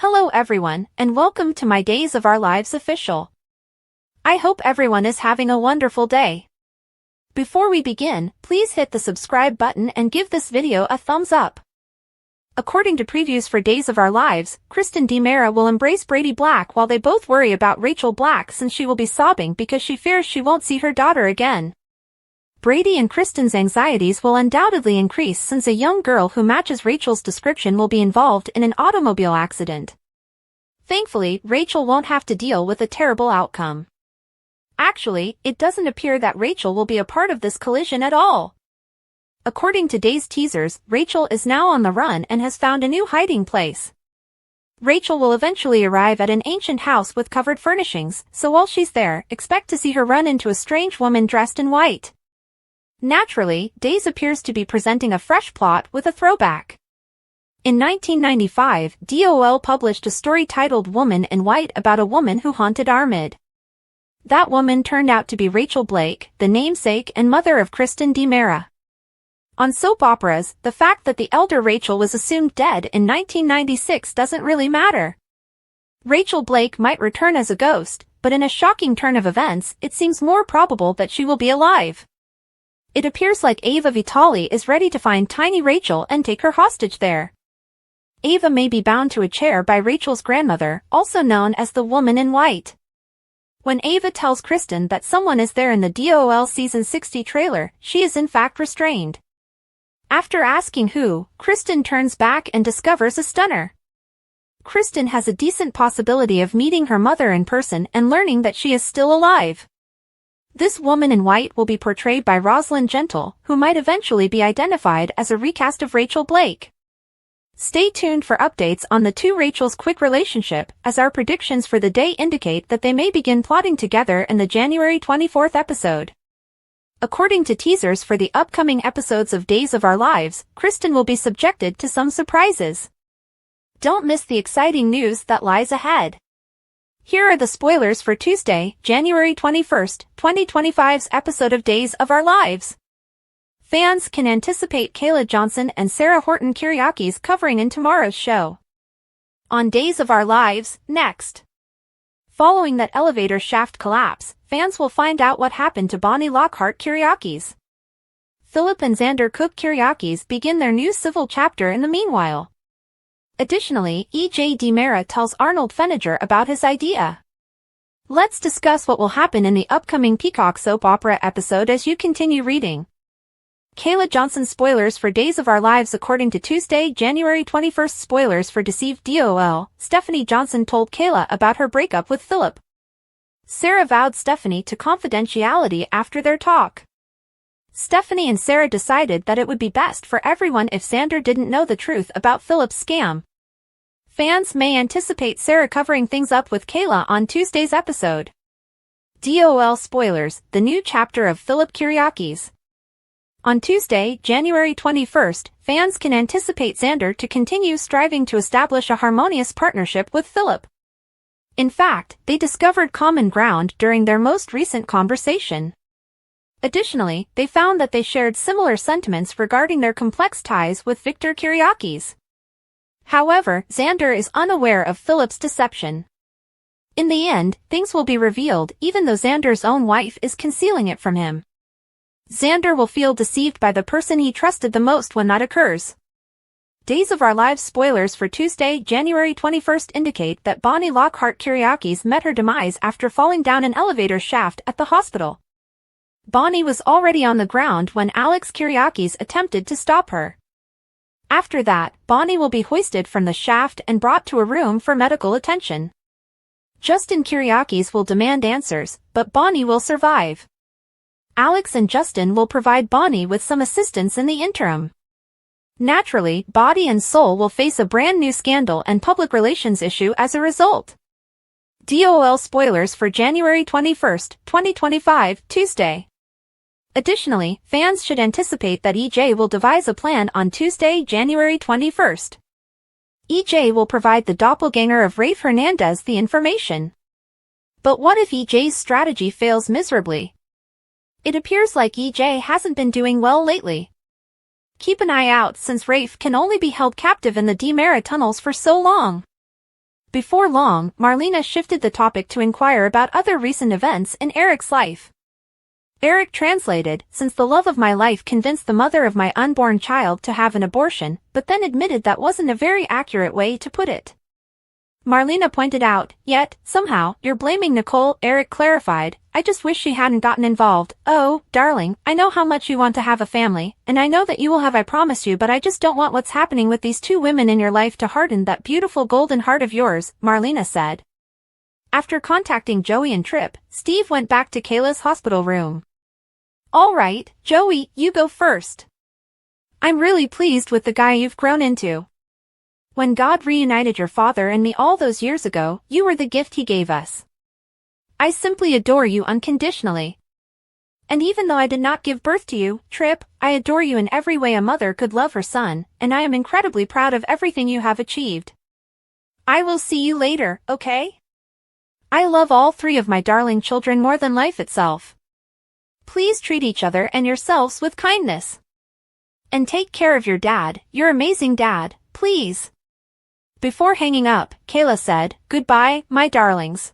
Hello everyone, and welcome to my Days of Our Lives official. I hope everyone is having a wonderful day. Before we begin, please hit the subscribe button and give this video a thumbs up. According to previews for Days of Our Lives, Kristen DiMera will embrace Brady Black while they both worry about Rachel Black since she will be sobbing because she fears she won't see her daughter again. Brady and Kristen's anxieties will undoubtedly increase since a young girl who matches Rachel's description will be involved in an automobile accident. Thankfully, Rachel won't have to deal with a terrible outcome. Actually, it doesn't appear that Rachel will be a part of this collision at all. According to Days teasers, Rachel is now on the run and has found a new hiding place. Rachel will eventually arrive at an ancient house with covered furnishings, so while she's there, expect to see her run into a strange woman dressed in white. Naturally, Days appears to be presenting a fresh plot with a throwback. In 1995, DOL published a story titled Woman in White about a woman who haunted Armid. That woman turned out to be Rachel Blake, the namesake and mother of Kristen DiMera. On soap operas, the fact that the elder Rachel was assumed dead in 1996 doesn't really matter. Rachel Blake might return as a ghost, but in a shocking turn of events, it seems more probable that she will be alive. It appears like Ava Vitali is ready to find tiny Rachel and take her hostage there. Ava may be bound to a chair by Rachel's grandmother, also known as the Woman in White. When Ava tells Kristen that someone is there in the DOL Season 60 trailer, she is in fact restrained. After asking who, Kristen turns back and discovers a stunner. Kristen has a decent possibility of meeting her mother in person and learning that she is still alive. This Woman in White will be portrayed by Rosalind Gentle, who might eventually be identified as a recast of Rachel Blake. Stay tuned for updates on the two Rachel's quick relationship, as our predictions for the day indicate that they may begin plotting together in the January 24th episode. According to teasers for the upcoming episodes of Days of Our Lives, Kristen will be subjected to some surprises. Don't miss the exciting news that lies ahead. Here are the spoilers for Tuesday, January 21st, 2025's episode of Days of Our Lives. Fans can anticipate Kayla Johnson and Sarah Horton Kiriaki's covering in tomorrow's show. On Days of Our Lives, next. Following that elevator shaft collapse, fans will find out what happened to Bonnie Lockhart Kiriakis. Philip and Xander Cook Kiriakis begin their new civil chapter in the meanwhile. Additionally, E.J. DiMera tells Arnold Feniger about his idea. Let's discuss what will happen in the upcoming Peacock soap opera episode as you continue reading. Kayla Johnson spoilers for Days of Our Lives. According to Tuesday, January 21st spoilers for Deceived DOL, Stephanie Johnson told Kayla about her breakup with Philip. Sarah vowed Stephanie to confidentiality after their talk. Stephanie and Sarah decided that it would be best for everyone if Xander didn't know the truth about Philip's scam. Fans may anticipate Sarah covering things up with Kayla on Tuesday's episode. DOL spoilers, the new chapter of Philip Kiriakis. On Tuesday, January 21st, fans can anticipate Xander to continue striving to establish a harmonious partnership with Philip. In fact, they discovered common ground during their most recent conversation. Additionally, they found that they shared similar sentiments regarding their complex ties with Victor Kiriakis. However, Xander is unaware of Philip's deception. In the end, things will be revealed even though Xander's own wife is concealing it from him. Xander will feel deceived by the person he trusted the most when that occurs. Days of Our Lives spoilers for Tuesday, January 21st indicate that Bonnie Lockhart Kiriakis met her demise after falling down an elevator shaft at the hospital. Bonnie was already on the ground when Alex Kiriakis attempted to stop her. After that, Bonnie will be hoisted from the shaft and brought to a room for medical attention. Justin Kiriakis will demand answers, but Bonnie will survive. Alex and Justin will provide Bonnie with some assistance in the interim. Naturally, Body and Soul will face a brand new scandal and public relations issue as a result. DOL spoilers for January 21st, 2025, Tuesday. Additionally, fans should anticipate that EJ will devise a plan on Tuesday, January 21st. EJ will provide the doppelganger of Rafe Hernandez the information. But what if EJ's strategy fails miserably? It appears like EJ hasn't been doing well lately. Keep an eye out since Rafe can only be held captive in the DiMera tunnels for so long. Before long, Marlena shifted the topic to inquire about other recent events in Eric's life. Eric translated, since the love of my life convinced the mother of my unborn child to have an abortion, but then admitted that wasn't a very accurate way to put it. Marlena pointed out, yet, somehow, you're blaming Nicole. Eric clarified, I just wish she hadn't gotten involved. Oh, darling, I know how much you want to have a family, and I know that you will have, I promise you, but I just don't want what's happening with these two women in your life to harden that beautiful golden heart of yours, Marlena said. After contacting Joey and Tripp, Steve went back to Kayla's hospital room. All right, Joey, you go first. I'm really pleased with the guy you've grown into. When God reunited your father and me all those years ago, you were the gift he gave us. I simply adore you unconditionally. And even though I did not give birth to you, Tripp, I adore you in every way a mother could love her son, and I am incredibly proud of everything you have achieved. I will see you later, okay? I love all three of my darling children more than life itself. Please treat each other and yourselves with kindness. And take care of your dad, your amazing dad, please. Before hanging up, Kayla said, goodbye, my darlings.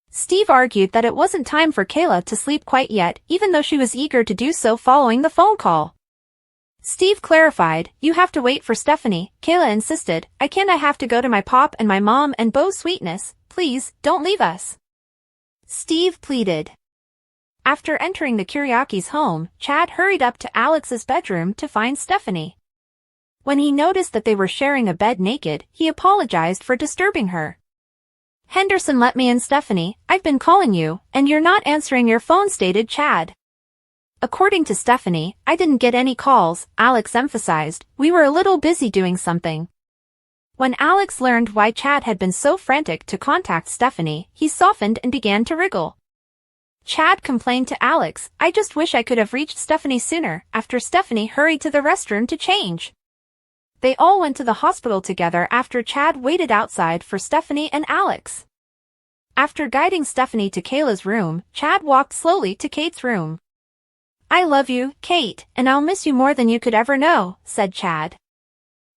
Steve argued that it wasn't time for Kayla to sleep quite yet, even though she was eager to do so following the phone call. Steve clarified, you have to wait for Stephanie. Kayla insisted, I have to go to my pop and my mom and Bo's sweetness, please, don't leave us. Steve pleaded. After entering the Kiriakis' home, Chad hurried up to Alex's bedroom to find Stephanie. When he noticed that they were sharing a bed naked, he apologized for disturbing her. Henderson let me in, Stephanie, I've been calling you, and you're not answering your phone, stated Chad. According to Stephanie, I didn't get any calls, Alex emphasized, we were a little busy doing something. When Alex learned why Chad had been so frantic to contact Stephanie, he softened and began to wriggle. Chad complained to Alex, I just wish I could have reached Stephanie sooner, after Stephanie hurried to the restroom to change. They all went to the hospital together after Chad waited outside for Stephanie and Alex. After guiding Stephanie to Kayla's room, Chad walked slowly to Kate's room. I love you, Kate, and I'll miss you more than you could ever know, said Chad.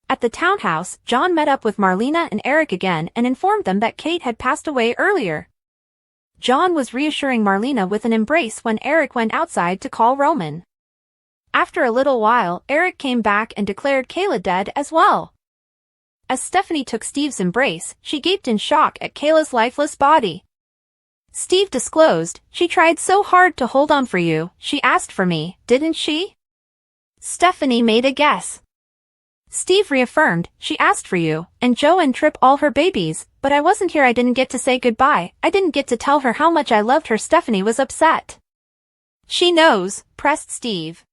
At the townhouse, John met up with Marlena and Eric again and informed them that Kate had passed away earlier. John was reassuring Marlena with an embrace when Eric went outside to call Roman. After a little while, Eric came back and declared Kayla dead as well. As Stephanie took Steve's embrace, she gaped in shock at Kayla's lifeless body. Steve disclosed, she tried so hard to hold on for you, she asked for me, didn't she? Stephanie made a guess. Steve reaffirmed, she asked for you, and Joe and Tripp all her babies, but I wasn't here, I didn't get to say goodbye, I didn't get to tell her how much I loved her. Stephanie was upset. She knows, pressed Steve.